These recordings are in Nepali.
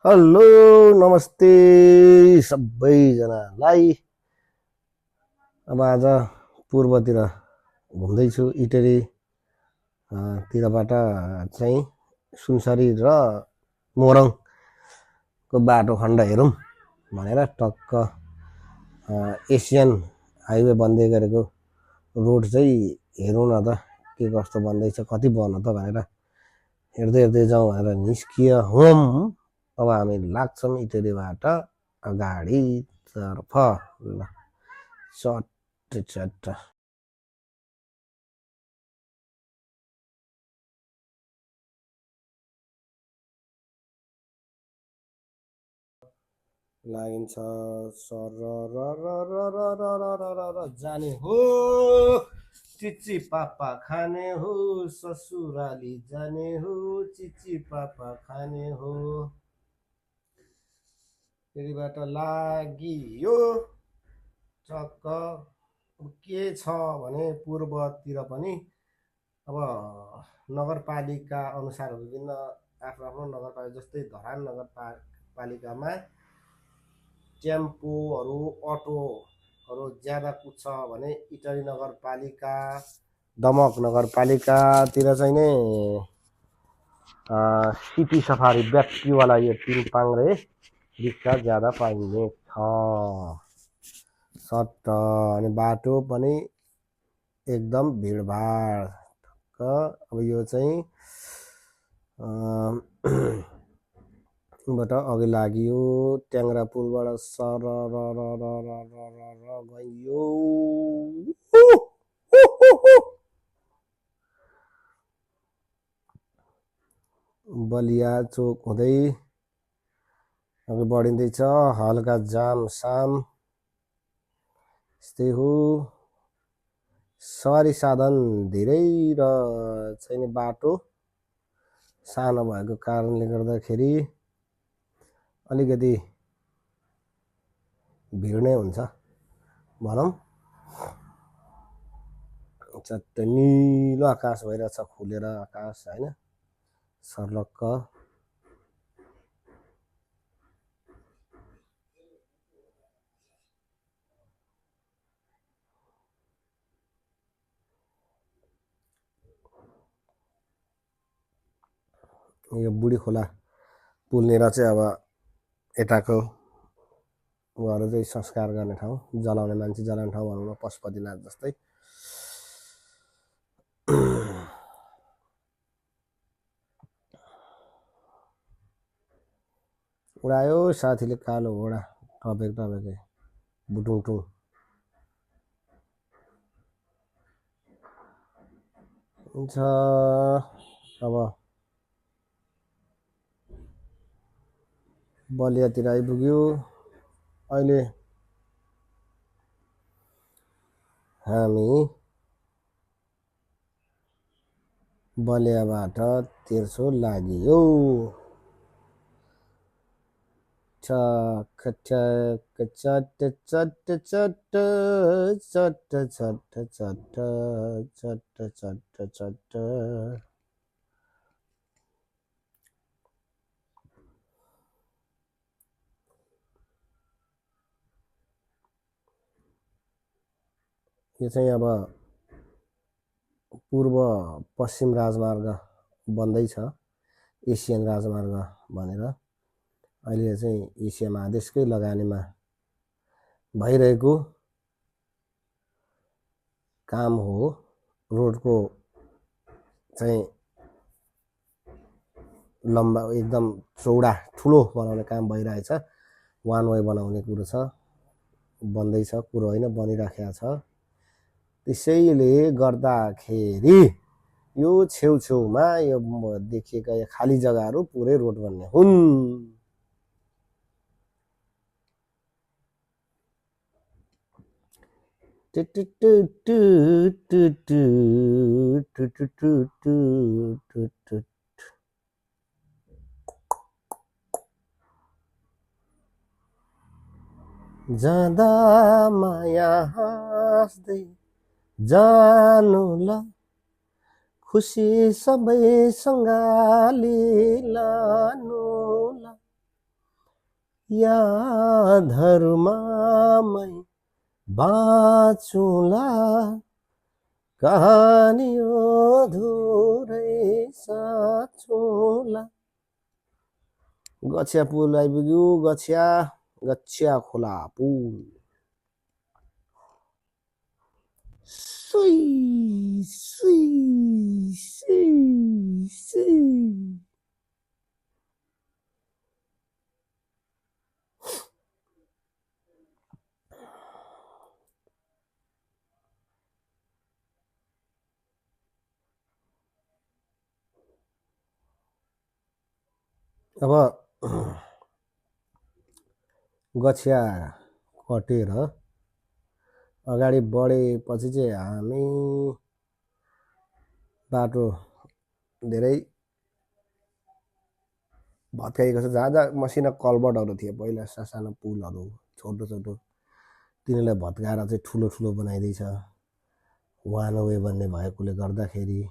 हेलो नमस्ते सबैजनालाई। अब आज पूर्वतिर घुम्दैछु इटरी तिरबाट चाहिँ सुनसरी र मोरङको बाटो खण्ड हेरौँ भनेर टक्क एसियन हाइवे बन्दै गरेको रोड चाहिँ हेरौँ न त के कस्तो बन्दैछ, कति बन्यो त भनेर हेर्दै हेर्दै जाउँ भनेर निस्कियौँ। अब हामी लाग्छौँ इटरीबाट अगाडितर्फ। ल चट्ट चट्ट लागिन्छ सर जाने हो, चिची पापा खाने हो, ससुराली जाने हो, चिची पापा खाने हो। फेरिबाट लागियो चक्क। के छ भने पूर्वतिर पनि अब नगरपालिका अनुसार विभिन्न आफ्नो आफ्नो नगरपालिका, जस्तै धरान नगरपालिकामा टेम्पोहरू अटोहरू ज्यादा कुद्छ भने इटरी नगरपालिका, दमक नगरपालिकातिर चाहिँ नै सिटी सफारी ब्याट्रीवाला यो 3 पाङ्रे रिक्सा ज्यादा पाइने छ। सट्ट अनि बाटो पनि एकदम भिडभाड। अब यो चाहिँ बाट अघि लाग्यो, ट्याङ्ग्रा पुलबाट सर गइयो, बलिया चोक हुँदै अघि बढिँदैछ। हल्का जाम साम यस्तै हो। सवारी साधन धेरै र चाहिँ बाटो सानो भएको कारणले गर्दाखेरि अलिकति भिड नै हुन्छ भनौँ। चट्ट निलो आकाश भइरहेछ, खुलेर आकाश होइन, सर्लक्क। यो बुढी खोला पुलनिर चाहिँ अब यताको उहाँहरू चाहिँ संस्कार गर्ने ठाउँ, जलाउने मान्छे जलाउने ठाउँ भनौँ न, पशुपतिनाथ जस्तै। उडायो साथीले कालो घोडा टपेकै बुटुङटुङ। हुन्छ अब बलियातिर आइपुग्यो। अहिले हामी बलियाबाट तेर्सो लाग्यो। ठक ठक चट्ट चट्ट चट्ट चट्ट चट्ट चट्ट चट्ट चट्ट चट्ट। यो चाहिँ अब पूर्व पश्चिम राजमार्ग बन्दैछ, एसियन राजमार्ग भनेर। अहिले चाहिँ एसिया महादेशकै लगानीमा भइरहेको काम हो। रोडको चाहिँ लम्बा एकदम चौडा ठुलो बनाउने काम भइरहेछ। वान वे बनाउने कुरो छ, बन्दैछ कुरो होइन, बनिराखेको छ। त्यसैले गर्दाखेरि यो छेउछेउमा यो देखिएका खाली जग्गाहरू पुरै रोड बन्ने हुन्। जाँदा माया हाँस्दै जानु ल, खुसी सबैसँग लिलानु ल, यादहरूमा मै बाँचुला कहानी अधुरै साँचुला। गछिया पुल आइपुग्यो। गछिया खोला पुल। सुई सुई सुई सुई। अब गछिया कटेर अगाडि बढेपछि चाहिँ हामी बाटो धेरै भत्काइएको छ। जहाँ जहाँ मसिना कल्भर्टहरू थिए पहिला, सानो पुलहरू छोटो छोटो, तिनीहरूलाई भत्काएर चाहिँ ठुलो ठुलो बनाइदिएछ वान वे भन्ने भएकोले गर्दाखेरि।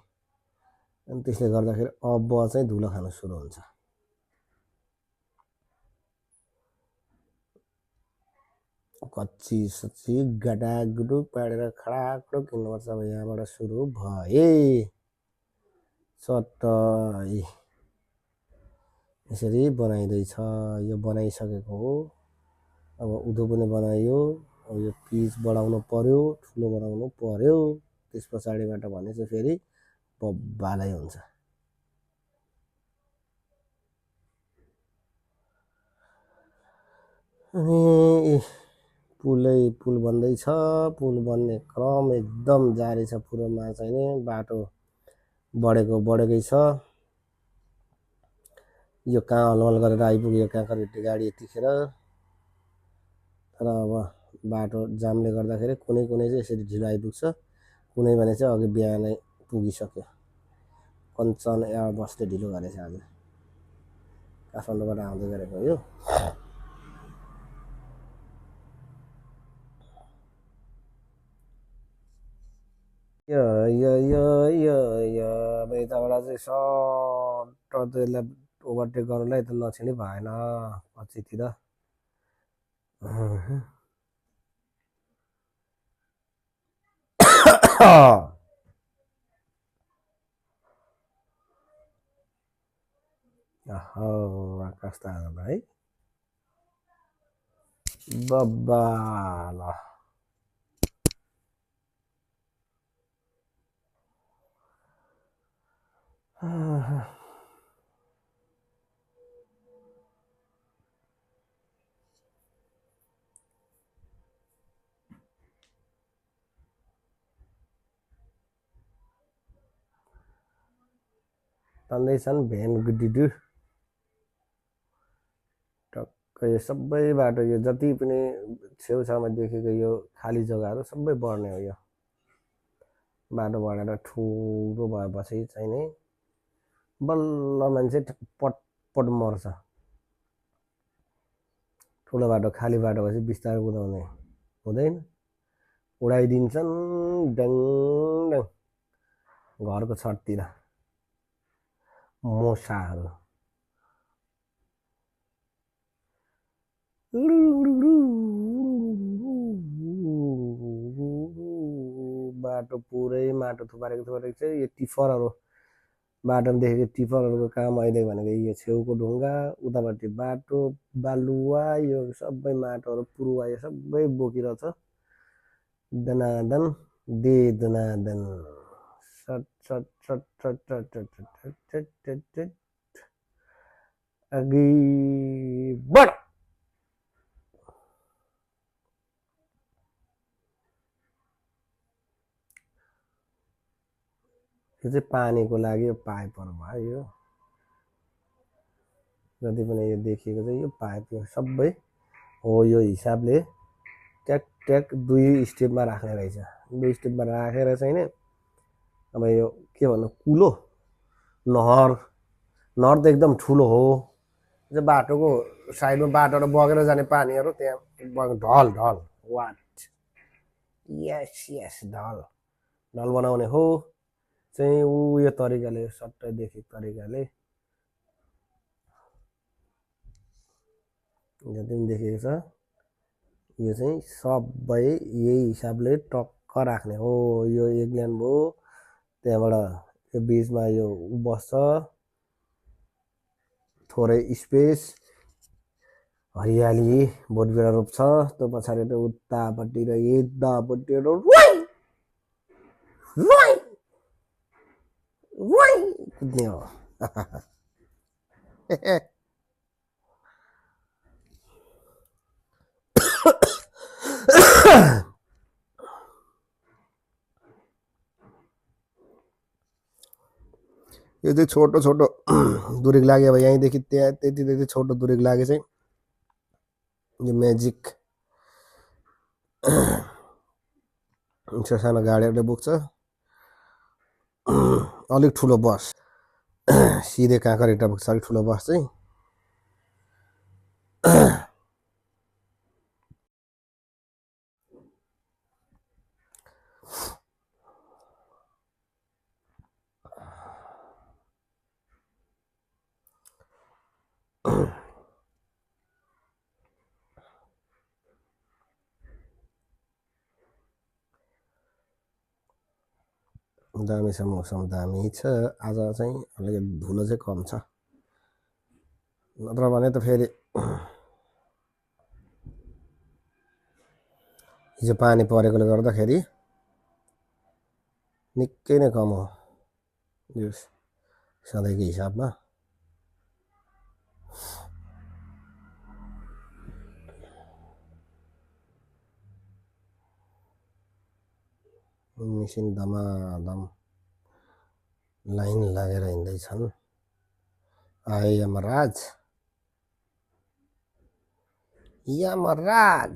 अनि त्यसले गर्दाखेरि अब चाहिँ धुलो खान सुरु हुन्छ। कच्ची सच्ची गडागुडु पाडेर खडाखडो किन्नुपर्छ। अब यहाँबाट सुरु भए चट्टै यसरी बनाइँदैछ। यो बनाइसकेको हो। अब उँधो पनि बनायो। अब यो पिच बढाउनु पर्यो, ठुलो बनाउनु पर्यो। त्यस पछाडिबाट भने चाहिँ फेरि बब्बालै हुन्छ। अनि पुल बन्दैछ। पुल बन्ने क्रम एकदम जारी छ। पुरोमा चाहिँ नि बाटो बढेकै छ। यो कहाँ हलमल गरेर आइपुग्यो कहाँ गाडी यतिखेर। तर अब बाटो जामले गर्दाखेरि कुनै चाहिँ यसरी ढिलो आइपुग्छ, कुनै भने चाहिँ अघि बिहानै पुगिसक्यो। कञ्चन एयर बसले ढिलो गरेछ आज। काठमाडौँबाट आउँदै गरेको यो। अब यताबाट चाहिँ सर्ट त्यसलाई ओभरटेक गर्नलाई त नछिनी भएन पछितिर। आकाश त आज है बब्बाल। तन्दैछन् भेन गुडिडु। टक्क यो सबै बाटो यो जति पनि छेउछाउमा देखेको यो खाली जग्गाहरू सबै बढ्ने हो। यो बाटो बढेर ठुलो भएपछि चाहिँ नि बल्ल मान्छे पटपट मर्छ। ठुलो बाटो खाली बाटो भएपछि बिस्तारै कुदाउने हुँदैन, उडाइदिन्छन् ड्याङ ड्याङ घरको छततिर मोसाहरू। बाटो पुरै माटो थुपारेको छ। यो टिफरहरू बाटोमा देखेको टिफरहरूको काम अहिले भनेको यो छेउको ढुङ्गा, उतापट्टि बाटो बालुवा, यो सबै माटोहरू पुरुवा यो सबै बोकिरहेछ दनादन दे दनादन। सट सट सट सट सट सट अघि बढ। यो चाहिँ पानीको लागि यो पाइपहरू भयो। यो जति पनि यो देखिएको चाहिँ यो पाइप यो सबै हो। यो हिसाबले ट्याक ट्याक 2 स्टेपमा राख्ने रहेछ। 2 स्टेपमा राखेर चाहिँ नि अब यो के भन्नु कुलो नहर त एकदम ठुलो हो। जो बाटोको साइडमा बाटोबाट बगेर जाने पानीहरू त्यहाँ ढल वाट यस ढल बनाउने हो चाहिँ यो तरिकाले सट्टै देखेको तरिकाले जति पनि देखेको छ यो चाहिँ सबै यही हिसाबले टक्क राख्ने हो। यो एक लाइन भयो, त्यहाँबाट यो बिचमा यो बस्छ, थोरै स्पेस, हरियाली बोटबिरुवा रोप्छ, त्यो पछाडि त उतापट्टि र यतापट्टि कुद्ने हो। यो चाहिँ छोटो छोटो दुरीको लागि अब यहीँदेखि त्यहाँ त्यति त्यति छोटो दुरीको लागि चाहिँ यो म्याजिक सानो गाडीहरूले बोक्छ। अलिक ठुलो बस सिधै काँक्रेटा बोक्छ, अलिक ठुलो बस चाहिँ दामी छ, मौसम दामी छ। आज चाहिँ अलिकति धुलो चाहिँ कम छ, नत्र भने त फेरि हिजो पानी परेकोले गर्दाखेरि निकै नै कम हो यो सधैँको हिसाबमा। मिसिन दमादम लाइन लागेर हिँड्दैछन्। आए यमराज, यमराज।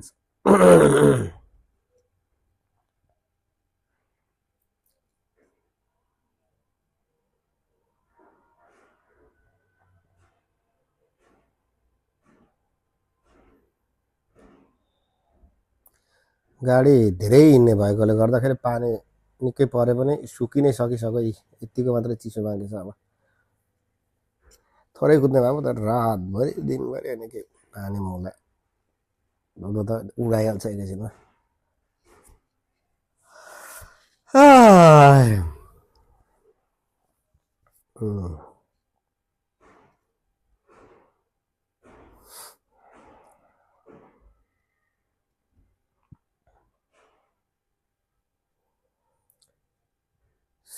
गाडी धेरै हिँड्ने भएकोले गर्दाखेरि पानी निकै परे पनि सुकि नै सकिसक्यो, यतिको मात्रै चिसो बाँकी छ। अब थोरै कुद्ने भए पो त रातभरि दिनभरि अनि के पानी मुला त उडाइहाल्छ एकैछिनमा।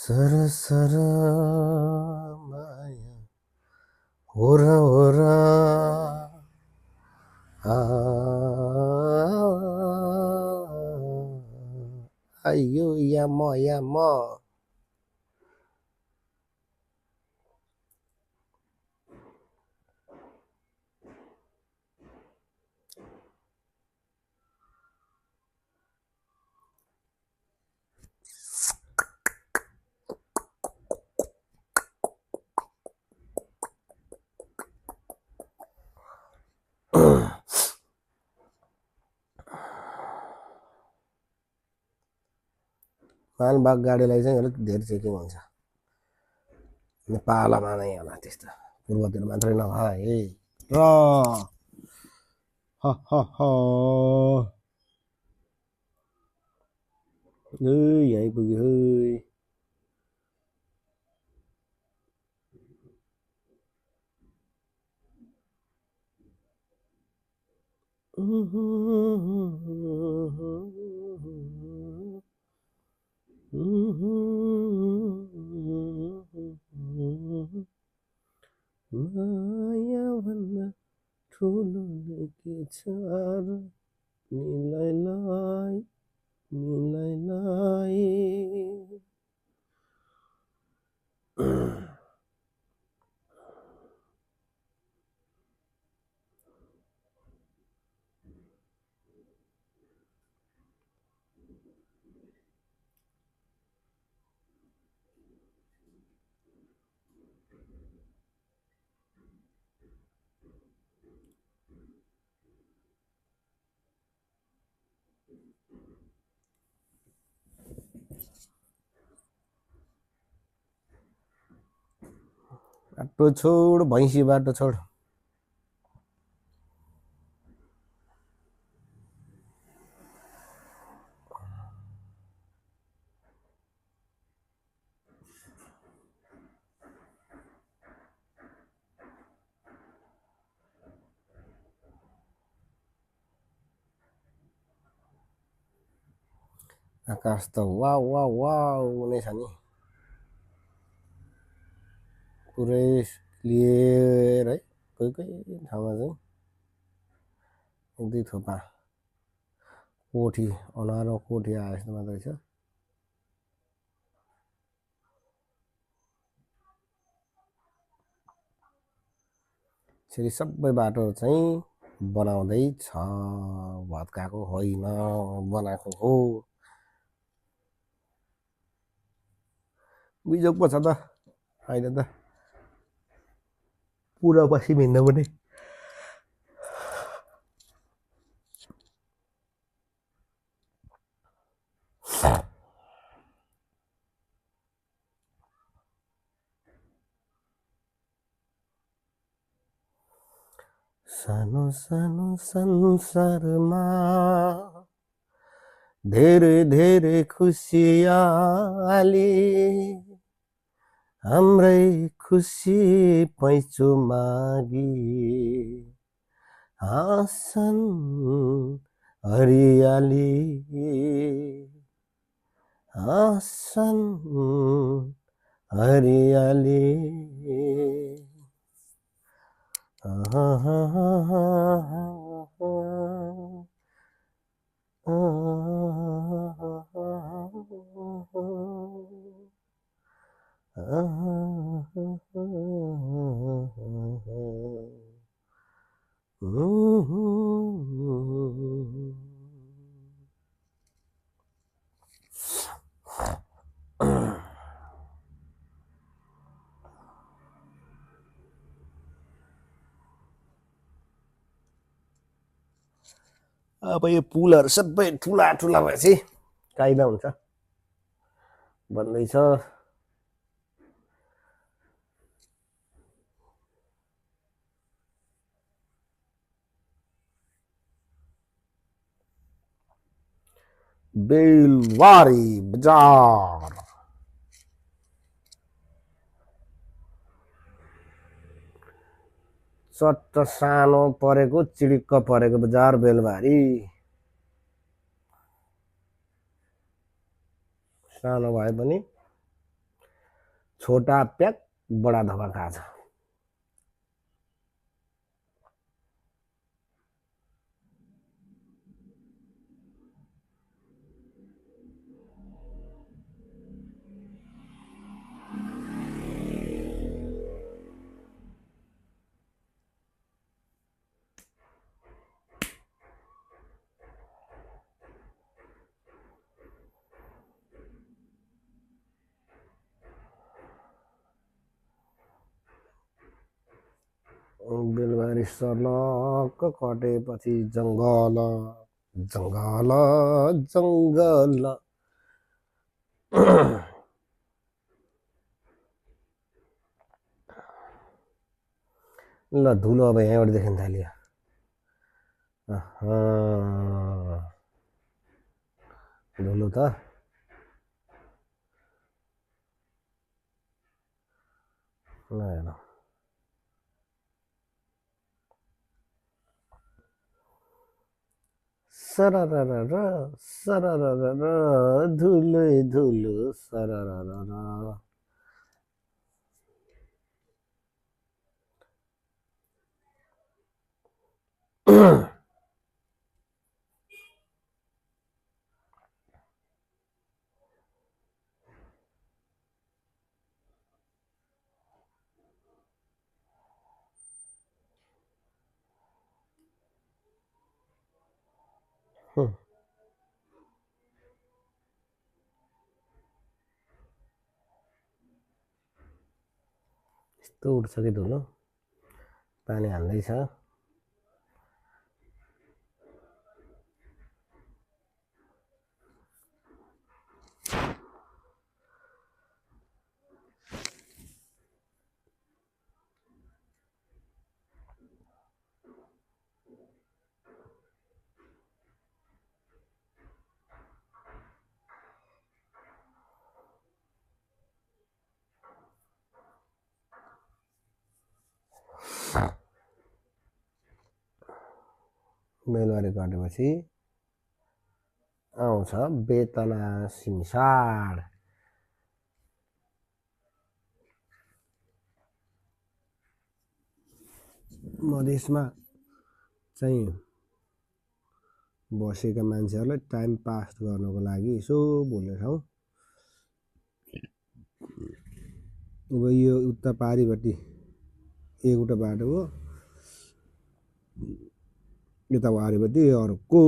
सर सर माया होरा होरा आयो या म मालबाग गाडीलाई चाहिँ अलिक धेरै चेकिङ हुन्छ नेपालमा नै होला, त्यस्तो पूर्वतिर मात्रै नभए र यहीँ पुग्यो है। माया भन्दा ठुलो के छ र मिलाइलाई मिलाइलाई। बाटो छोड भैँसी बाटो छोड। आकाश त वाउ वाउ वाउ नै छ नि पुरै क्लियर है कोही कोही ठाउँमा चाहिँ एक दुई थोपा कोठी अनुहारमा कोठी आए जस्तो मात्रै छ यसरी सबै बाटो चाहिँ बनाउँदैछ भत्काएको होइन बनाएको हो बिजोग पो छ त अहिले त पुरा पश्चिम हिँड्नु पनि सानो सानो संसारमा धेरै धेरै खुसियाली हाम्रै खुसी पैँचो मागी हाँस्छन् हरियाली हाँस्छन् हरियाली अब यो पुलहरू सबै ठुला ठुला भएपछि कायदा हुन्छ भन्दैछ बेलबारी बजार चट्ट सानो परेको चिडिक्क परेको बजार बेलबारी सानो भए पनि छोटा प्याक बडा धमाका छ बेलबारी सर्लक्क कटेपछि जङ्गल जङ्गल जङ्गल ल धुलो अब यहाँबाट देखिन थाल्यो धुलो त ल हेरौँ सरररर सरररर धुलो धुलो सरररर यस्तो उठ्छ कि धुलो पानी हाल्दैछ बेलबारी काटेपछि आउँछ बेतना सिमसार। मधेसमा चाहिँ बसेका मान्छेहरूलाई टाइम पास गर्नको लागि यसो बोल्ने ठाउँ। अब यो उता पारिपट्टि एउटा बाटो हो, यता वारिपट्टि अर्को,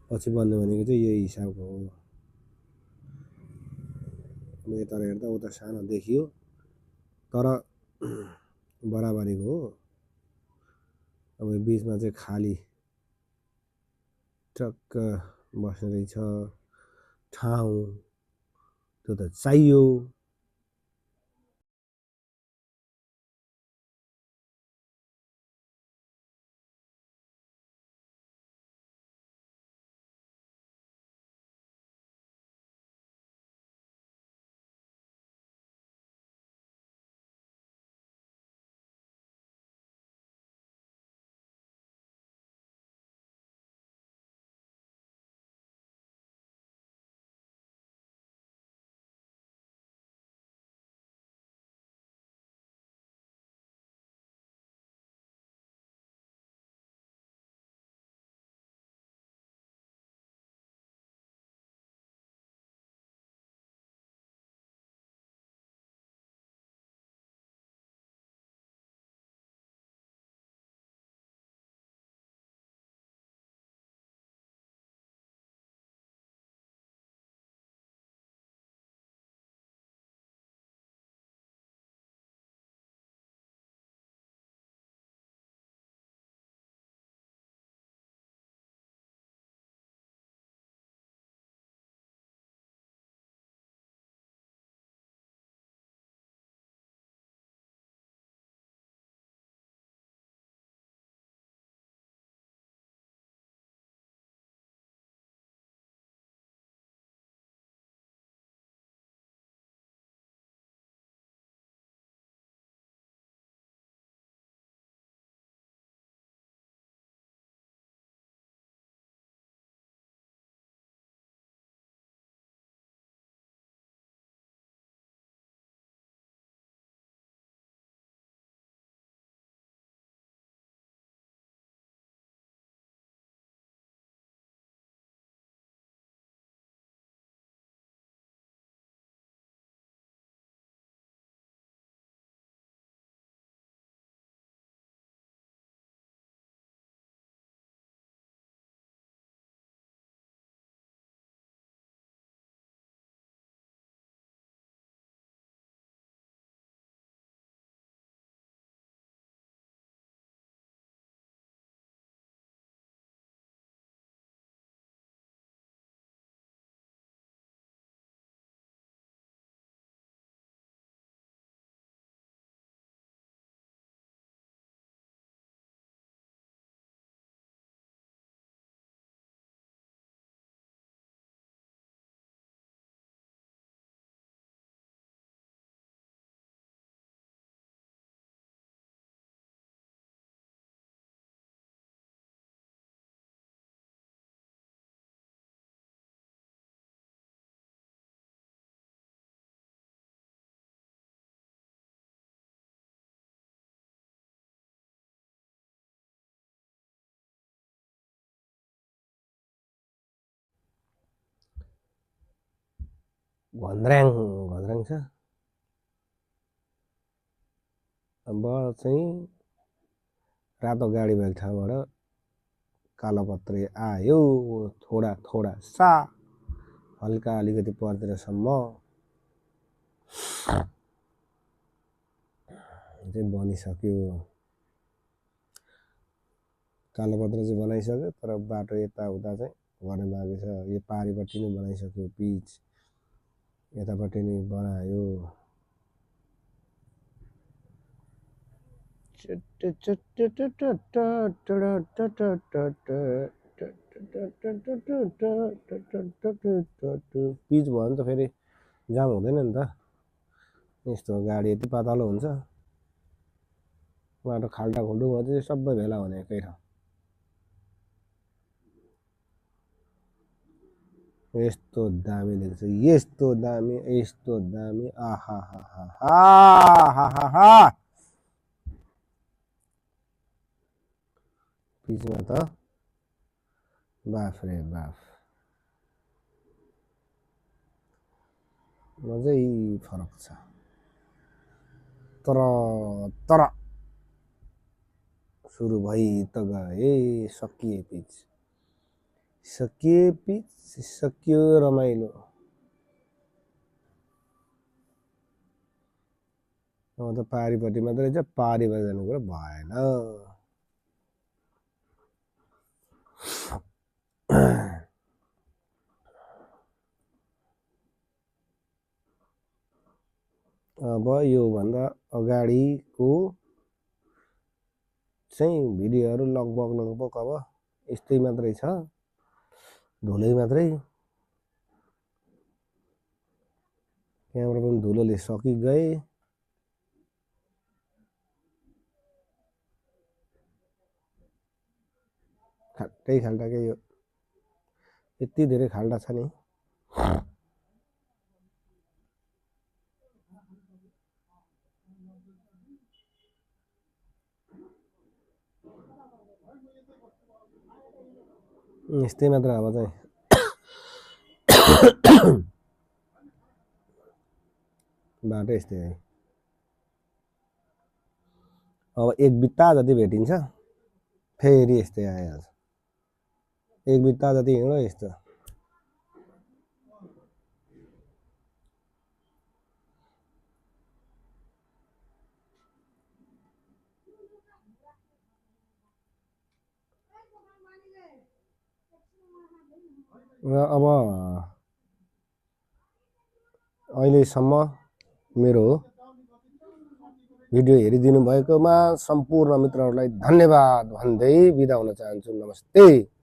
पछि बन्ने भनेको चाहिँ यही हिसाबको हो। यता हेर्दा उता सानो देखियो तर बराबरीको हो। अब बिचमा चाहिँ खाली टक्क बस्ने रहेछ ठाउँ, त्यो त चाहियो। घन्द्र्याङ घन्द्र्याङ छ। अब चाहिँ रातो गाडी भएको ठाउँबाट कालोपत्रे आयो थोडा थोडा सा हल्का अलिकति पर्तिरसम्म चाहिँ बनिसक्यो। कालोपत्र चाहिँ बनाइसक्यो तर बाटो यताउता चाहिँ गर्न बाँकी छ। यो पारिपट्टि नै बनाइसक्यो पिच, यतापट्टि नै बनायो। पिच भयो भने त फेरि जाम हुँदैन नि त। यस्तो गाडी यति पातलो हुन्छ, बाटो खाल्टा खुल्टु भयो चाहिँ सबै भेला हुने एकै ठाउँ। यस्तो दामी लेख्छ, यस्तो दामी, यस्तो दामी, आहा बिचमा त बाफ रे बाफ, मजै फरक छ। तर तर सुरु भई त गए, सकिए पिच, सकिए पिच, सकियो रमाइलो। अब त पारीपट्टि मात्रै छ, पारीमा जानु कुरा भएन। अब योभन्दा अगाडिको चाहिँ भिडियोहरू लगभग अब यस्तै मात्रै छ, धुलै मात्रै। क्यामेरा पनि धुलोले सकिगए। खाल्टै खाल्टा के यो, यति धेरै खाल्टा छ नि। यस्तै मात्र अब चाहिँ बाटो यस्तै है। अब एक बित्ता जति भेटिन्छ, फेरि यस्तै आइहाल्छ। एक बित्ता जति हिँड्यो यस्तो। र अब अहिलेसम्म मेरो भिडियो हेरिदिनु भएकोमा सम्पूर्ण मित्रहरूलाई धन्यवाद भन्दै बिदा हुन चाहन्छु। नमस्ते।